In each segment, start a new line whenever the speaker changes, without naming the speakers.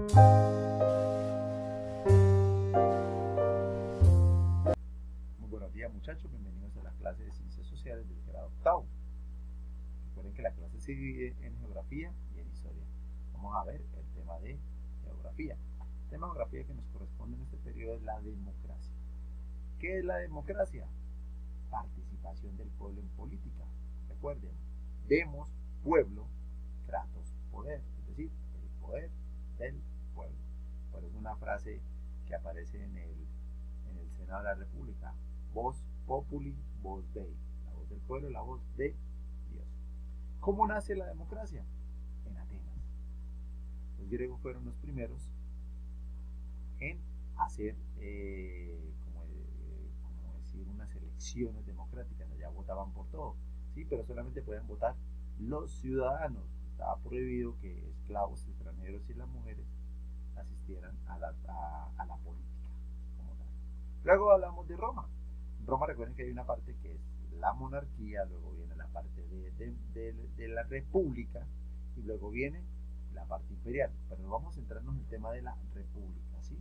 Muy buenos días, muchachos, bienvenidos a la clase de Ciencias Sociales del grado octavo. Recuerden que la clase se divide en geografía y en historia. Vamos a ver el tema de geografía. El tema de geografía que nos corresponde en este periodo es la democracia. ¿Qué es la democracia? Participación del pueblo en política. Recuerden, demos, pueblo, kratos, poder, es decir, el poder del pueblo. Por eso es una frase que aparece en el Senado de la República: voz populi, voz Dei, la voz del pueblo, la voz de Dios. ¿Cómo nace la democracia? En Atenas. Los griegos fueron los primeros en hacer, como decir, unas elecciones democráticas. Allá votaban por todo, ¿sí? Pero solamente podían votar los ciudadanos. Estaba prohibido que esclavos, extranjeros y las mujeres asistieran a la política como tal. Luego hablamos de Roma. En Roma, recuerden que hay una parte que es la monarquía, luego viene la parte de la república y luego viene la parte imperial. Pero vamos a centrarnos en el tema de la república, ¿sí?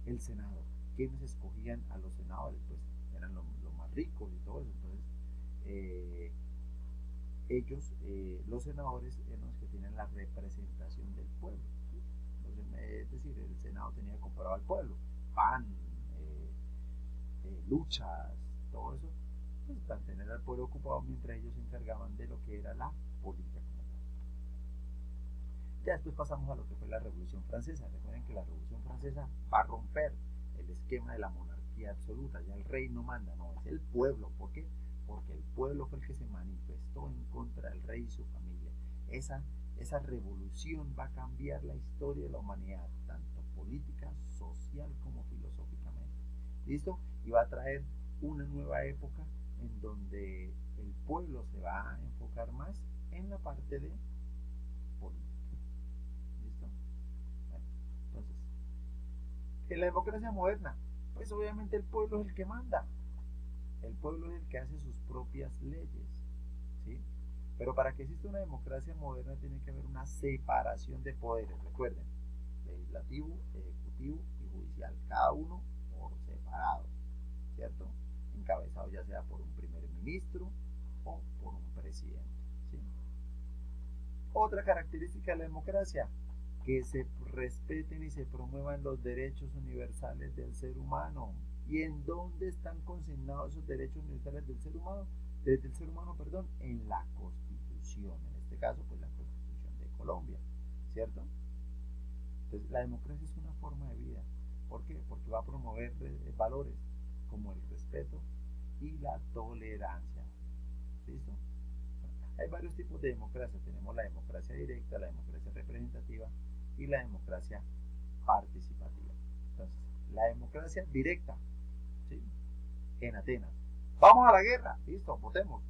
El senado. ¿Quiénes escogían a los senadores? Pues eran los más ricos y todo eso. Entonces, ellos, los senadores, eran los que tienen la representación del pueblo, ¿sí? Entonces, es decir, el senado tenía que comprar al pueblo pan, luchas, todo eso, pues, para tener al pueblo ocupado mientras ellos se encargaban de lo que era la política como tal. Ya después pasamos a lo que fue la Revolución Francesa. Recuerden que la Revolución Francesa va a romper el esquema de la monarquía absoluta. Ya el rey no manda, no, es el pueblo. ¿Por qué? Porque el pueblo fue el que se manifestó en contra del rey y su familia. Esa revolución va a cambiar la historia de la humanidad, tanto política, social como filosóficamente. ¿Listo? Y va a traer una nueva época en donde el pueblo se va a enfocar más en la parte de política. ¿Listo? Bueno, entonces, en la democracia moderna, pues obviamente el pueblo es el que manda. El pueblo es el que hace sus propias leyes, ¿sí? Pero para que exista una democracia moderna tiene que haber una separación de poderes. Recuerden, legislativo, ejecutivo y judicial, cada uno por separado, ¿cierto? Encabezado ya sea por un primer ministro o por un presidente, ¿sí? Otra característica de la democracia: que se respeten y se promuevan los derechos universales del ser humano. ¿Y en dónde están consignados esos derechos universales del ser humano? Desde el ser humano, perdón, en la Constitución, en este caso, pues la Constitución de Colombia, ¿cierto? Entonces, la democracia es una forma de vida. ¿Por qué? Porque va a promover valores como el respeto y la tolerancia. ¿Listo? Hay varios tipos de democracia. Tenemos la democracia directa, la democracia representativa y la democracia participativa. Entonces, la democracia directa, ¿sí? En Atenas. Vamos a la guerra, listo, votemos.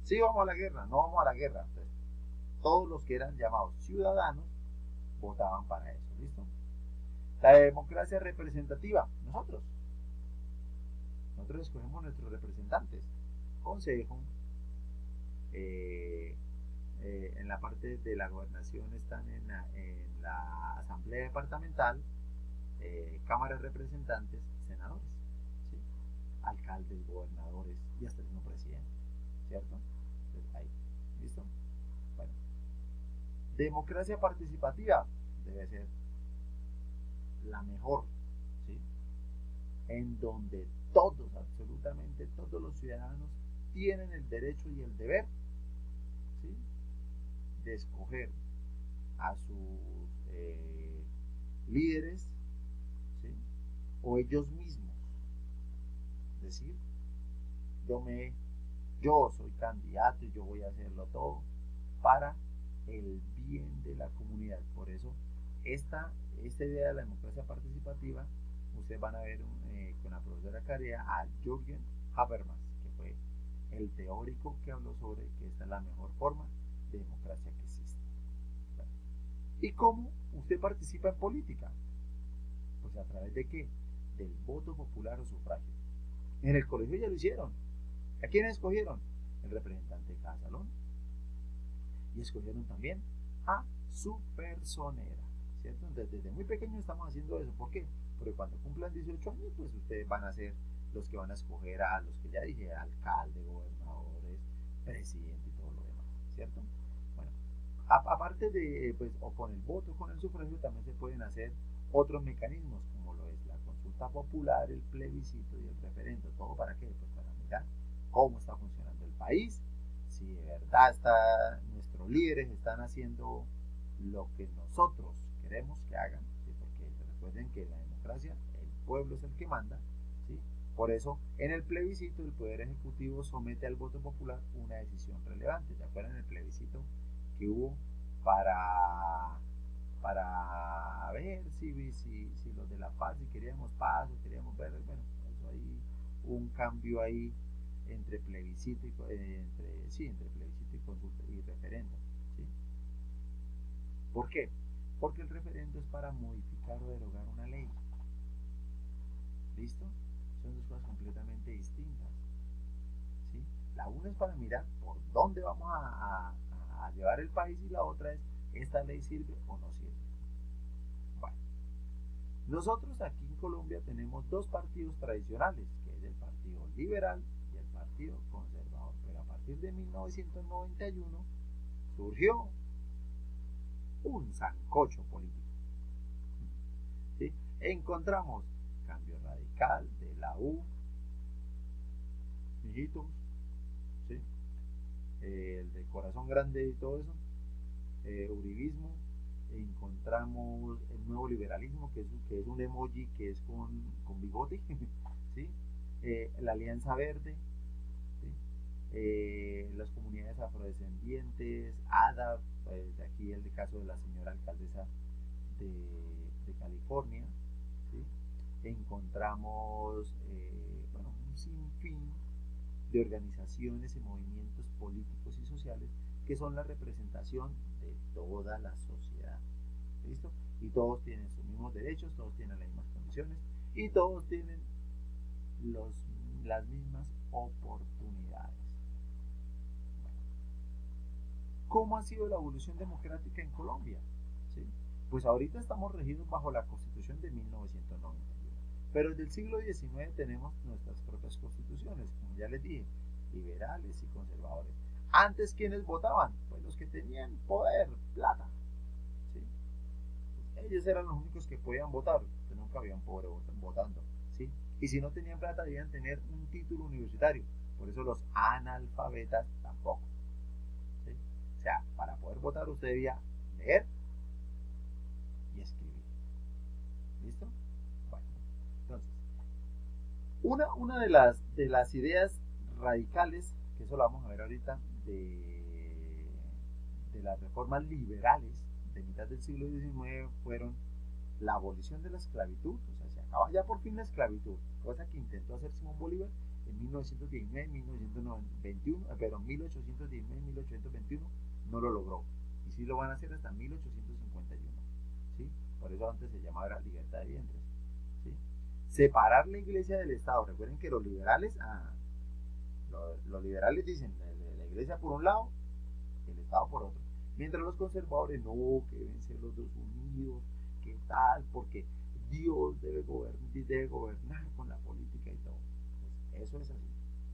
Sí, vamos a la guerra, no vamos a la guerra. Entonces, todos los que eran llamados ciudadanos votaban para eso, listo. La democracia representativa, nosotros escogemos nuestros representantes, consejo. En la parte de la gobernación están en la asamblea departamental, cámara de representantes, senadores, ¿sí? Alcaldes, gobernadores y hasta el mismo presidente, ¿cierto? Entonces, ahí, ¿listo? Bueno, democracia participativa debe ser la mejor, ¿sí? En donde todos, absolutamente todos los ciudadanos tienen el derecho y el deber, ¿sí?, de escoger a sus líderes, ¿sí?, o ellos mismos decir: yo soy candidato y yo voy a hacerlo todo para el bien de la comunidad. Por eso esta idea de la democracia participativa, ustedes van a ver con la profesora Carea a Jürgen Habermas, que fue el teórico que habló sobre que esta es la mejor forma de democracia que existe. Bueno, ¿y cómo usted participa en política? Pues a través de ¿qué? Del voto popular o sufragio. En el colegio ya lo hicieron. ¿A quién escogieron? El representante de cada salón. Y escogieron también a su personera, ¿cierto? Entonces, desde muy pequeños estamos haciendo eso. ¿Por qué? Porque cuando cumplan 18 años, pues ustedes van a ser los que van a escoger a los que ya dije, alcalde, gobernadores, presidente y todo lo demás, ¿cierto? Bueno, aparte de, pues, o con el voto, con el sufragio, también se pueden hacer otros mecanismos, como lo es la consulta popular, el plebiscito y el referendo. ¿Todo para qué? Pues para mirar cómo está funcionando el país, si de verdad nuestros líderes están haciendo lo que nosotros queremos que hagan, ¿sí? Porque recuerden que en la democracia el pueblo es el que manda, ¿sí? Por eso en el plebiscito el Poder Ejecutivo somete al voto popular una decisión relevante. ¿Se acuerdan el plebiscito que hubo para ver si los de la paz, si queríamos paz o queríamos ver? Bueno, eso ahí, un cambio ahí entre plebiscito y entre plebiscito y consulta y referéndum, ¿sí? ¿Por qué? Porque el referendo es para modificar o derogar una ley. ¿Listo? Son dos cosas completamente distintas, ¿sí? La una es para mirar por dónde vamos a llevar el país y la otra es, ¿esta ley sirve o no sirve? Bueno, nosotros aquí en Colombia tenemos dos partidos tradicionales, que es el Partido Liberal y el Partido Conservador, pero a partir de 1991 surgió un sancocho político, ¿sí? Encontramos Cambio Radical de la U, hijitos, ¿sí? El de Corazón Grande y todo eso, uribismo, encontramos el nuevo liberalismo, que es un emoji que es con bigote, ¿sí? La Alianza Verde, ¿sí? Las comunidades afrodescendientes, ADA, de aquí el caso de la señora alcaldesa de California, ¿sí? Encontramos bueno, un sinfín de organizaciones y movimientos políticos y sociales que son la representación de toda la sociedad. ¿Listo? Y todos tienen sus mismos derechos, todos tienen las mismas condiciones y todos tienen las mismas oportunidades. Bueno, ¿cómo ha sido la evolución democrática en Colombia? ¿Sí? Pues ahorita estamos regidos bajo la Constitución de 1991, pero desde el siglo XIX tenemos nuestras propias constituciones, como ya les dije, liberales y conservadores. Antes, ¿quiénes votaban? Pues los que tenían poder, plata, ¿sí? Pues ellos eran los únicos que podían votar, que nunca habían pobre votando, ¿sí? Y si no tenían plata, debían tener un título universitario, por eso los analfabetas tampoco, ¿sí? O sea, para poder votar usted debía leer y escribir. ¿Listo? Bueno, entonces, una de las ideas radicales, que eso lo vamos a ver ahorita, de las reformas liberales de mitad del siglo XIX fueron la abolición de la esclavitud, o sea, se acaba ya por fin la esclavitud, cosa que intentó hacer Simón Bolívar en 1919, 1921, pero en 1819, 1821 no lo logró, y sí lo van a hacer hasta 1851, ¿sí? Por eso antes se llamaba libertad de vientres, ¿sí? Separar la iglesia del Estado. Recuerden que los liberales, los liberales dicen la iglesia por un lado, el Estado por otro. Mientras los conservadores no, que deben ser los dos unidos, que tal, porque Dios debe gobernar con la política y todo. Pues eso es así,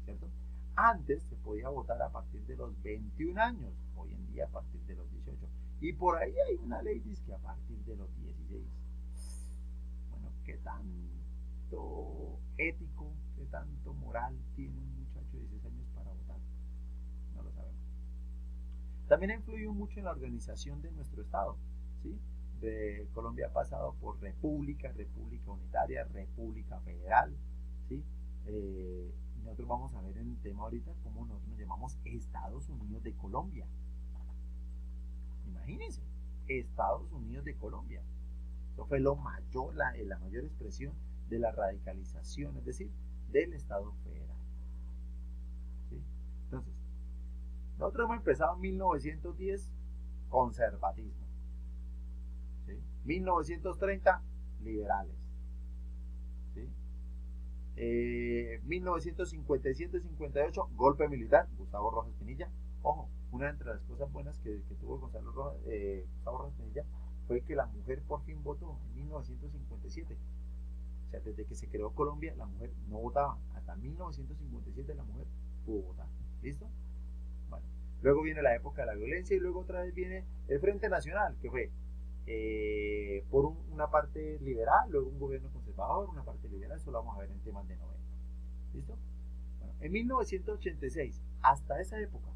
¿cierto? Antes se podía votar a partir de los 21 años, hoy en día a partir de los 18. Y por ahí hay una ley dice que a partir de los 16. Bueno, ¿qué tanto ético, qué tanto moral tiene un muchacho de 16 años para votar? No lo sabemos. También ha influido mucho en la organización de nuestro Estado, ¿sí? Colombia ha pasado por república, república unitaria, república federal, ¿sí? Nosotros vamos a ver en el tema ahorita cómo nosotros nos llamamos Estados Unidos de Colombia. Imagínense, Estados Unidos de Colombia. Eso fue la mayor expresión de la radicalización, es decir, del Estado federal, ¿sí? Entonces, nosotros hemos empezado en 1910, conservatismo, ¿sí? 1930, liberales, ¿sí? 1957-58, golpe militar, Gustavo Rojas Pinilla. Ojo, una de las cosas buenas que tuvo Gustavo Rojas Pinilla fue que la mujer por fin votó en 1957. O sea, desde que se creó Colombia, la mujer no votaba. Hasta 1957 la mujer pudo votar. ¿Listo? Bueno, luego viene la época de la violencia y luego otra vez viene el Frente Nacional, que fue por una parte liberal, luego un gobierno conservador, una parte liberal, eso lo vamos a ver en temas de 90. ¿Listo? Bueno, en 1986, hasta esa época,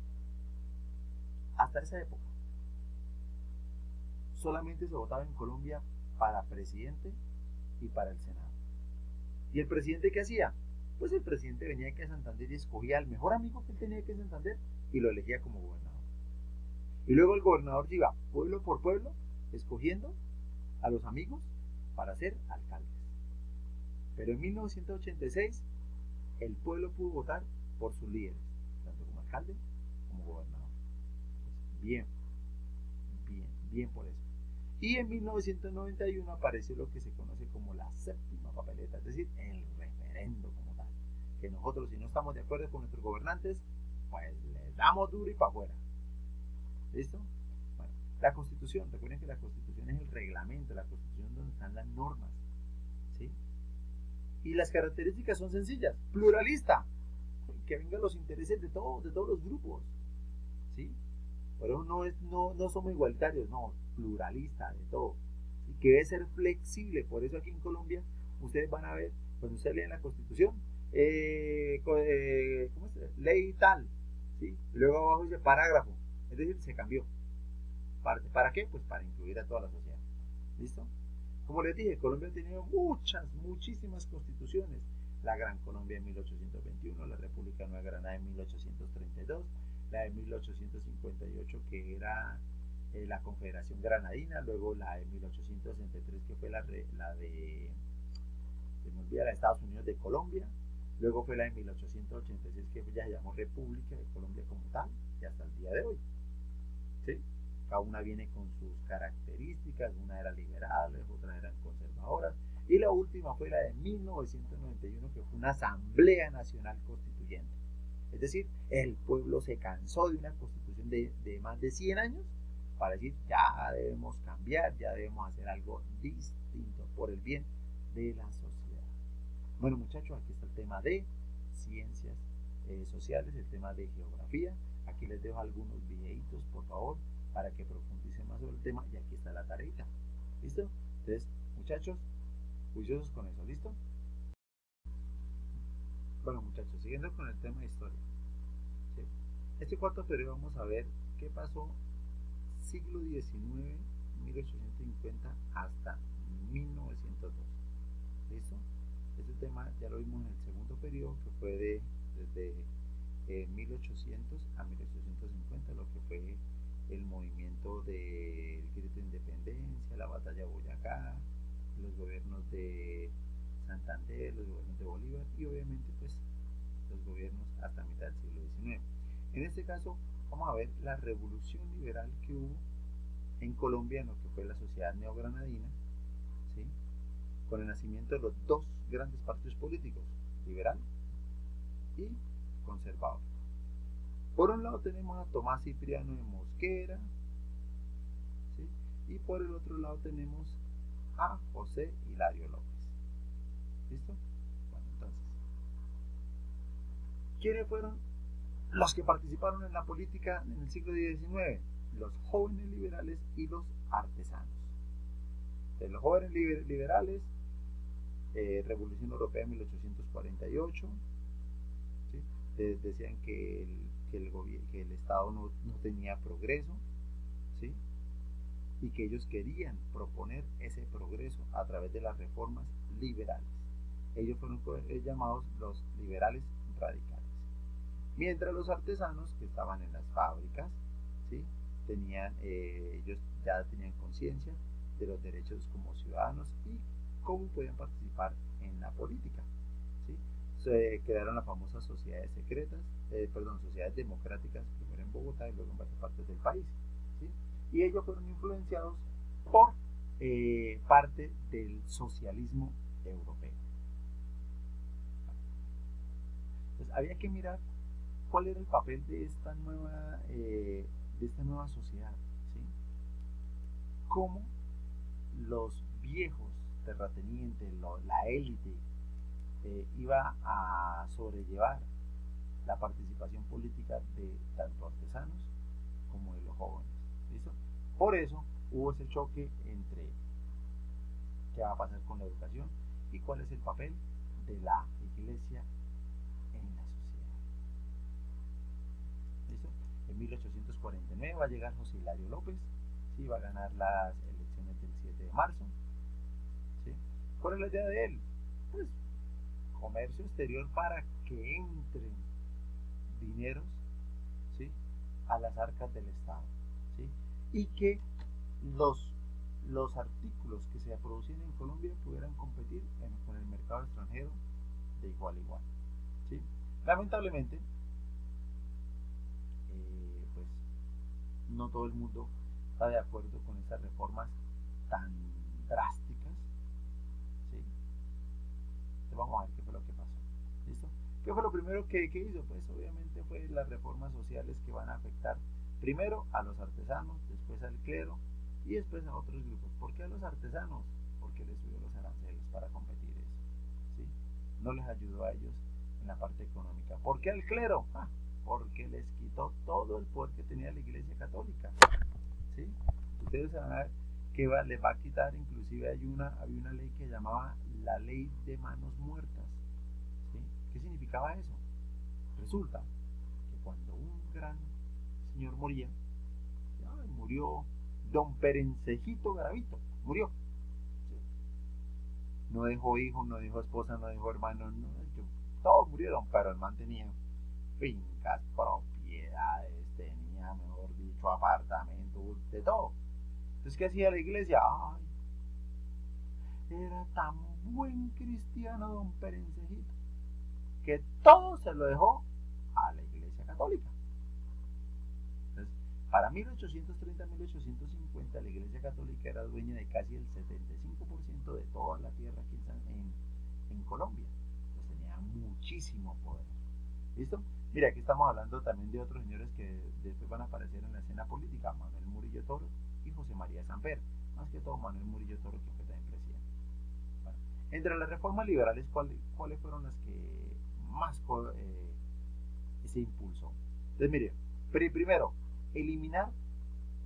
solamente se votaba en Colombia para presidente y para el Senado. ¿Y el presidente qué hacía? Pues el presidente venía aquí a Santander y escogía al mejor amigo que él tenía aquí en Santander y lo elegía como gobernador. Y luego el gobernador iba pueblo por pueblo escogiendo a los amigos para ser alcaldes. Pero en 1986 el pueblo pudo votar por sus líderes, tanto como alcalde como gobernador. Bien, bien por eso. Y en 1991 apareció lo que se conoce como la séptima papeleta, es decir, el referendo como tal. Que nosotros, si no estamos de acuerdo con nuestros gobernantes, pues les damos duro y para afuera. ¿Listo? Bueno, la Constitución, recuerden que la Constitución es el reglamento, la Constitución donde están las normas. ¿Sí? Y las características son sencillas: pluralista, que vengan los intereses de todos los grupos. ¿Sí? Pero no somos igualitarios, no, pluralista de todo. ¿Sí? Que debe ser flexible. Por eso aquí en Colombia ustedes van a ver, cuando ustedes leen la Constitución, ¿cómo es? Ley tal, ¿sí? Y luego abajo dice parágrafo, es decir, se cambió. ¿Para qué? Pues para incluir a toda la sociedad. ¿Listo? Como les dije, Colombia ha tenido muchísimas constituciones. La Gran Colombia en 1821, la República Nueva Granada en 1832, la de 1858 que era la Confederación Granadina, luego la de 1863 que fue la de Estados Unidos de Colombia, luego fue la de 1886 que ya se llamó República de Colombia como tal, y hasta el día de hoy. ¿Sí? Cada una viene con sus características, una era liberal, otras eran conservadoras, y la última fue la de 1991 que fue una Asamblea Nacional Constituyente. Es decir, el pueblo se cansó de una constitución de más de 100 años para decir, ya debemos cambiar, ya debemos hacer algo distinto por el bien de la sociedad. Bueno, muchachos, aquí está el tema de ciencias sociales, el tema de geografía. Aquí les dejo algunos videitos, por favor, para que profundicen más sobre el tema, y aquí está la tareita. ¿Listo? Entonces, muchachos, juiciosos con eso, ¿listo? Bueno, muchachos, siguiendo con el tema de historia. ¿Sí? Este cuarto periodo vamos a ver qué pasó siglo XIX, 1850 hasta 1902. ¿Listo? Este tema ya lo vimos en el segundo periodo, que fue desde 1800 a 1850, lo que fue el movimiento del grito de independencia, la batalla de Boyacá, los gobiernos de Santander, los gobiernos de Bolívar y obviamente pues los gobiernos hasta mitad del siglo XIX. En este caso vamos a ver la revolución liberal que hubo en Colombia, en lo que fue la sociedad neogranadina, ¿sí? Con el nacimiento de los dos grandes partidos políticos, liberal y conservador. Por un lado tenemos a Tomás Cipriano de Mosquera, ¿sí? Y por el otro lado tenemos a José Hilario López. ¿Listo? Bueno, entonces, ¿quiénes fueron los que participaron en la política en el siglo XIX? Los jóvenes liberales y los artesanos. De los jóvenes liberales, Revolución Europea de 1848, ¿sí? Decían que el Estado no tenía progreso, ¿sí? Y que ellos querían proponer ese progreso a través de las reformas liberales. Ellos fueron llamados los liberales radicales. Mientras los artesanos que estaban en las fábricas, ¿sí? Ellos ya tenían conciencia de los derechos como ciudadanos y cómo podían participar en la política, ¿sí? Se crearon las famosas sociedades secretas, sociedades democráticas, primero en Bogotá y luego en varias partes del país, ¿sí? Y ellos fueron influenciados por parte del socialismo europeo. Entonces había que mirar cuál era el papel de esta nueva sociedad, ¿sí? Cómo los viejos terratenientes, la élite, iba a sobrellevar la participación política de tanto artesanos como de los jóvenes. ¿Listo? Por eso hubo ese choque entre qué va a pasar con la educación y cuál es el papel de la iglesia en la sociedad. ¿Listo? En 1849 va a llegar José Hilario López, ¿sí? Va a ganar las elecciones del 7 de marzo. ¿Sí? ¿Cuál es la idea de él? Pues comercio exterior para que entren dineros, ¿sí? A las arcas del Estado, ¿sí? Y que los, los artículos que se producían en Colombia pudieran competir con el mercado extranjero de igual a igual, ¿sí? Lamentablemente, pues no todo el mundo está de acuerdo con esas reformas tan drásticas, ¿sí? Entonces vamos a ver qué fue lo que pasó. ¿Listo? ¿Qué fue lo primero que hizo? Pues obviamente fue las reformas sociales que van a afectar primero a los artesanos, después al clero y después a otros grupos. ¿Por qué a los artesanos? Porque les subió los aranceles para competir eso, ¿sí? No les ayudó a ellos en la parte económica. ¿Por qué al clero? Porque les quitó todo el poder que tenía la Iglesia Católica, ¿sí? Ustedes van a ver que les va a quitar, inclusive había una ley que llamaba la ley de manos muertas, ¿sí? ¿Qué significaba eso? Resulta que cuando un gran señor moría, murió don Perencejito Garavito, murió, ¿sí? No dejó hijos, no dejó esposa, no dejó hermanos, no, todos murieron, pero el man tenía fincas, propiedades, tenía, mejor dicho, apartamentos, de todo. Entonces, ¿qué hacía la iglesia? Ay, era tan buen cristiano don Perencejito que todo se lo dejó a la Iglesia Católica. Entonces, para 1830-1850 la Iglesia Católica era dueña de casi el 75% de toda la tierra aquí en Colombia. Entonces tenía muchísimo poder. ¿Listo? Mira, aquí estamos hablando también de otros señores que después van a aparecer en la escena política, Manuel Murillo Toro y José María Samper. Más que todo Manuel Murillo Toro, que fue también presidente. Bueno, entre las reformas liberales, ¿cuáles fueron las que más se impulsó? Entonces, mire, primero, eliminar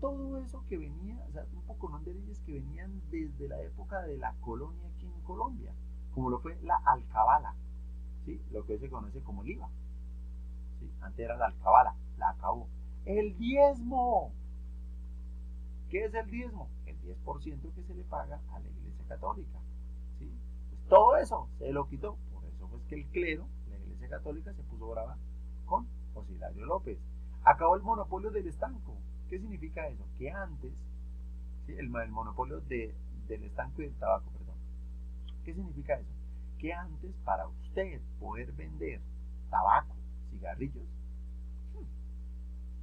todo eso que venía, o sea, un poco de leyes que venían desde la época de la colonia aquí en Colombia, como lo fue la alcabala, ¿sí? Lo que hoy se conoce como el IVA, ¿sí? Antes era la alcabala, la acabó. El diezmo. ¿Qué es el diezmo? El 10% que se le paga a la Iglesia Católica, ¿sí? Pues todo eso se lo quitó. Por eso fue que el clero, la Iglesia Católica, se puso brava con José Hilario López. Acabó el monopolio del estanco. ¿Qué significa eso? Que antes, ¿sí? el monopolio del estanco y del tabaco, perdón. ¿Qué significa eso? Que antes, para usted poder vender tabaco, cigarrillos,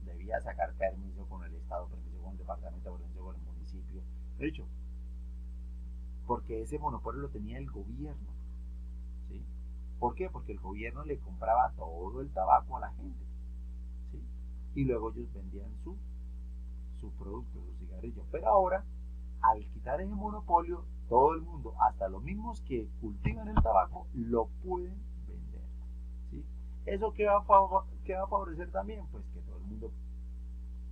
debía sacar permiso con el Estado, permiso con el departamento, permiso con el municipio. De hecho, porque ese monopolio lo tenía el gobierno, ¿sí? ¿Por qué? Porque el gobierno le compraba todo el tabaco a la gente, ¿sí? Y luego ellos vendían su producto, su cigarrillo. Pero ahora, al quitar ese monopolio, todo el mundo, hasta los mismos que cultivan el tabaco, lo pueden vender, ¿sí? ¿Eso qué va a favorecer también? Pues que todo el mundo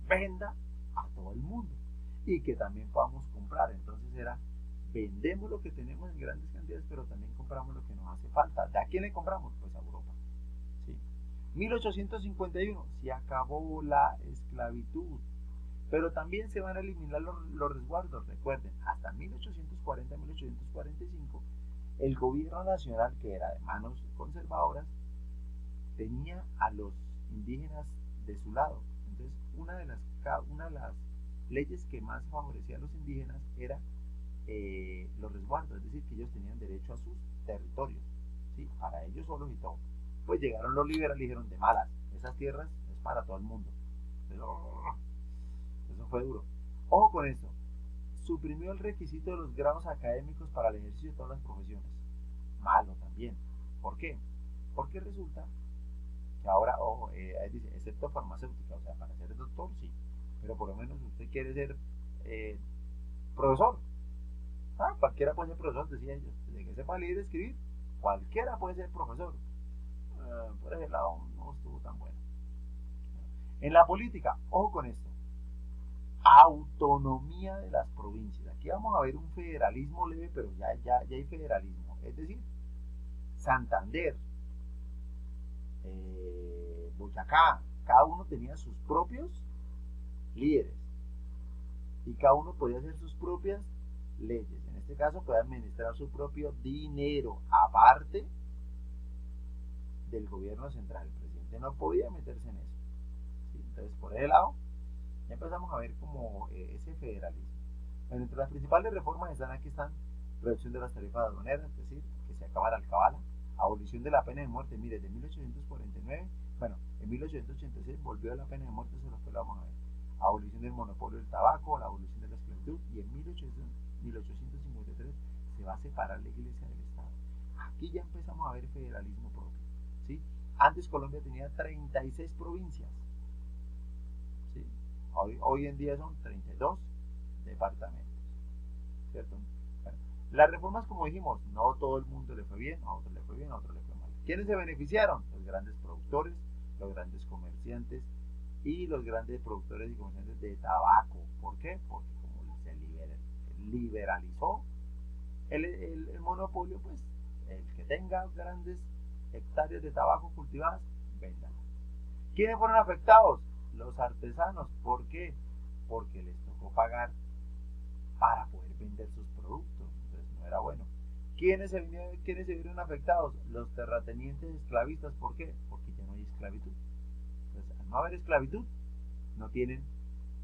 venda a todo el mundo y que también podamos comprar. Entonces vendemos lo que tenemos en grandes cantidades, pero también compramos lo que nos hace falta. ¿De a quién le compramos? Pues a Europa, ¿sí? 1851 se acabó la esclavitud, pero también se van a eliminar los resguardos. Recuerden, hasta 1840-1845 el gobierno nacional, que era de manos conservadoras, tenía a los indígenas de su lado. Entonces, una de las leyes que más favorecía a los indígenas era los resguardos, es decir, que ellos tenían derecho a sus territorios, ¿sí? Para ellos solos y todo. Pues llegaron los liberales y dijeron, de malas, esas tierras es para todo el mundo. Pero eso fue duro. Ojo con esto, suprimió el requisito de los grados académicos para el ejercicio de todas las profesiones. Malo también. ¿Por qué? Porque resulta que ahora, ojo, dice, excepto farmacéutica, o sea, para ser doctor, sí, pero por lo menos usted quiere ser profesor, Cualquiera puede ser profesor, decían ellos. Desde que sepa leer y escribir, cualquiera puede ser profesor. Por ese lado no estuvo tan bueno. En la política, ojo con esto, autonomía de las provincias. Aquí vamos a ver un federalismo leve, pero ya hay federalismo. Es decir, Santander, Boyacá, cada uno tenía sus propios líderes y cada uno podía hacer sus propias leyes. En este caso puede administrar su propio dinero, aparte del gobierno central. El presidente no podía meterse en eso. ¿Sí? Entonces, por ese lado, ya empezamos a ver como ese federalismo. Bueno, entre las principales reformas están reducción de las tarifas aduaneras, es decir, que se acaba la alcabala, abolición de la pena de muerte. Mire, de 1849, bueno, en 1886 volvió a la pena de muerte, eso es lo que vamos a ver. Abolición del monopolio del tabaco, la abolición de la esclavitud, y en 1853 se va a separar la iglesia del Estado. Aquí ya empezamos a ver federalismo propio, ¿sí? Antes Colombia tenía 36 provincias, ¿sí? Hoy en día son 32 departamentos, ¿cierto? Bueno, las reformas, como dijimos, no todo el mundo le fue bien, a otros le fue bien, a otros le fue mal. ¿Quiénes se beneficiaron? Los grandes productores, los grandes comerciantes y los grandes productores y comerciantes de tabaco. ¿Por qué? Porque como se liberalizó el monopolio, pues el que tenga grandes hectáreas de tabaco cultivadas, véndala. ¿Quiénes fueron afectados? Los artesanos. ¿Por qué? Porque les tocó pagar para poder vender sus productos. Entonces no era bueno. ¿Quiénes se vieron afectados? Los terratenientes esclavistas. ¿Por qué? Porque ya no hay esclavitud. Entonces, al no haber esclavitud, no tienen,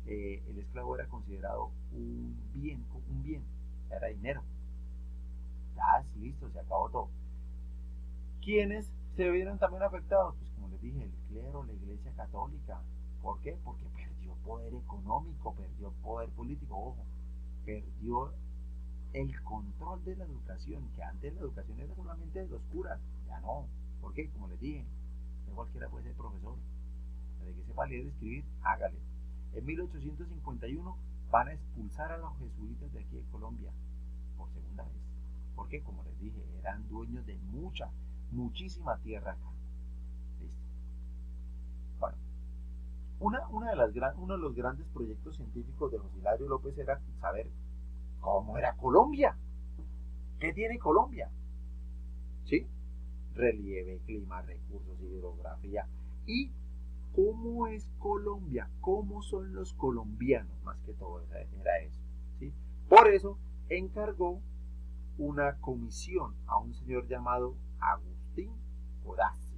el esclavo era considerado un bien, era dinero. Ya es listo, se acabó todo. ¿Quiénes se vieron también afectados? Pues como les dije, el clero, la iglesia católica. ¿Por qué? Porque perdió poder económico, perdió poder político, ojo, perdió el control de la educación, que antes la educación era solamente de los curas, ya no. ¿Por qué? Como les dije, no cualquiera puede ser profesor. Desde que sepa leer y escribir, hágale. En 1851 van a expulsar a los jesuitas de aquí de Colombia por segunda vez. ¿Por qué? Como les dije, eran dueños de muchísima tierra acá. ¿Listo? Bueno, uno de los grandes proyectos científicos de José Hilario López era saber cómo era Colombia. ¿Qué tiene Colombia? ¿Sí? Relieve, clima, recursos, hidrografía. Y cómo es Colombia, cómo son los colombianos, más que todo era eso. ¿Sí? Por eso encargó una comisión a un señor llamado Agustín Codazzi.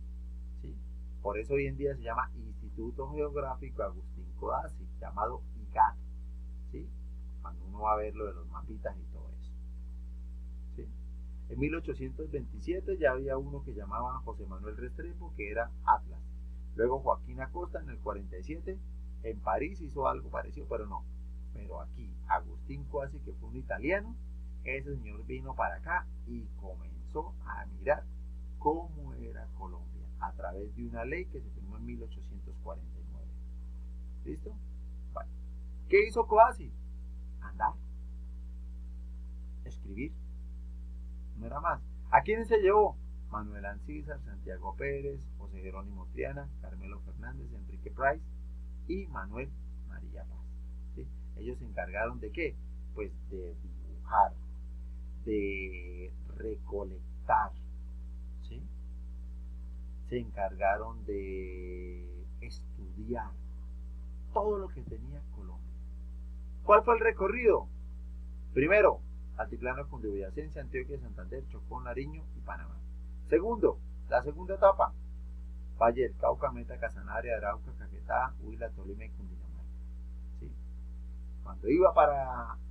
¿Sí? Por eso hoy en día se llama Instituto Geográfico Agustín Codazzi, llamado IGAT. ¿Sí? Cuando uno va a ver lo de los mapitas y todo eso. ¿Sí? En 1827 ya había uno que llamaba José Manuel Restrepo, que era Atlas. Luego Joaquín Acosta en el 47, en París hizo algo parecido, pero no. Pero aquí, Agustín Codazzi, que fue un italiano, ese señor vino para acá y comenzó a mirar cómo era Colombia a través de una ley que se firmó en 1849. ¿Listo? Bueno. ¿Qué hizo Codazzi? Andar, escribir, no era más. ¿A quién se llevó? Manuel Ancísar, Santiago Pérez, José Jerónimo Triana, Carmelo Fernández, Enrique Price y Manuel María Paz. ¿Sí? Ellos se encargaron de ¿qué? Pues de dibujar, de recolectar, ¿sí? Se encargaron de estudiar todo lo que tenía Colombia. ¿Cuál fue el recorrido? Primero, Altiplano, Cundiboyacense, Antioquia, Santander, Chocó, Nariño y Panamá. Segundo, la segunda etapa, Valle del Cauca, Meta, Casanare, Arauca, Caquetá, Huila, Tolima y Cundinamarca. ¿Sí? Cuando iba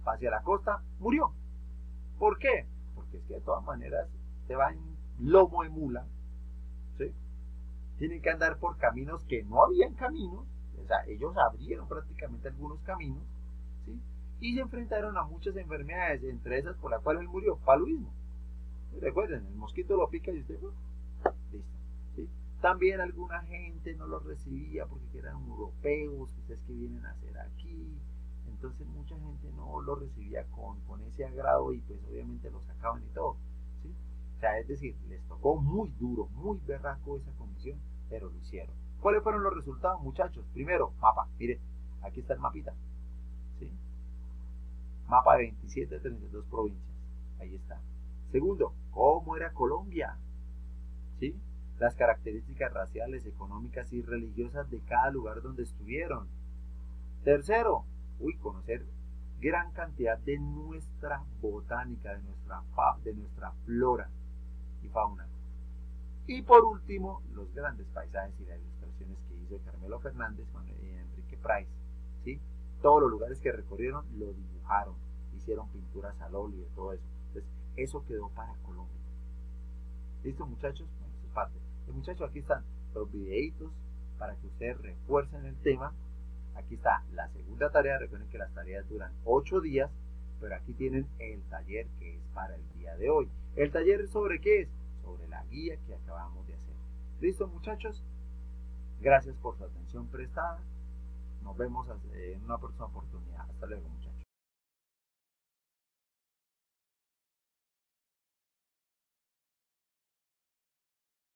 hacia la costa, murió. ¿Por qué? Porque es que de todas maneras te va en lomo de mula, ¿sí? Tienen que andar por caminos que no habían caminos, o sea, ellos abrieron prácticamente algunos caminos, ¿sí? Y se enfrentaron a muchas enfermedades, entre esas por la cual él murió, paludismo. Recuerden, el mosquito lo pica y usted, listo. ¿Sí? También alguna gente no los recibía porque eran europeos, ustedes que vienen a hacer aquí, entonces mucha gente no lo recibía con ese agrado y pues obviamente lo sacaban y todo, ¿sí? O sea, es decir, les tocó muy duro, muy berraco esa comisión, pero lo hicieron. ¿Cuáles fueron los resultados, muchachos? Primero, mapa, mire, aquí está el mapita, ¿sí? Mapa de 27 de 32 provincias, ahí está. Segundo, ¿cómo era Colombia? ¿Sí? Las características raciales, económicas y religiosas de cada lugar donde estuvieron. Tercero, conocer gran cantidad de nuestra botánica, de nuestra flora y fauna. Y por último, los grandes paisajes y las ilustraciones que hizo Carmelo Fernández y Enrique Price, ¿sí? Todos los lugares que recorrieron lo dibujaron, hicieron pinturas al óleo y todo eso. Entonces, eso quedó para Colombia. ¿Listo, muchachos? Bueno, eso es parte. Entonces, muchachos, aquí están los videitos para que ustedes refuercen el tema. Aquí está la segunda tarea. Recuerden que las tareas duran 8 días, pero aquí tienen el taller que es para el día de hoy. ¿El taller sobre qué es? Sobre la guía que acabamos de hacer. ¿Listo, muchachos? Gracias por su atención prestada. Nos vemos en una próxima oportunidad. Hasta luego, muchachos.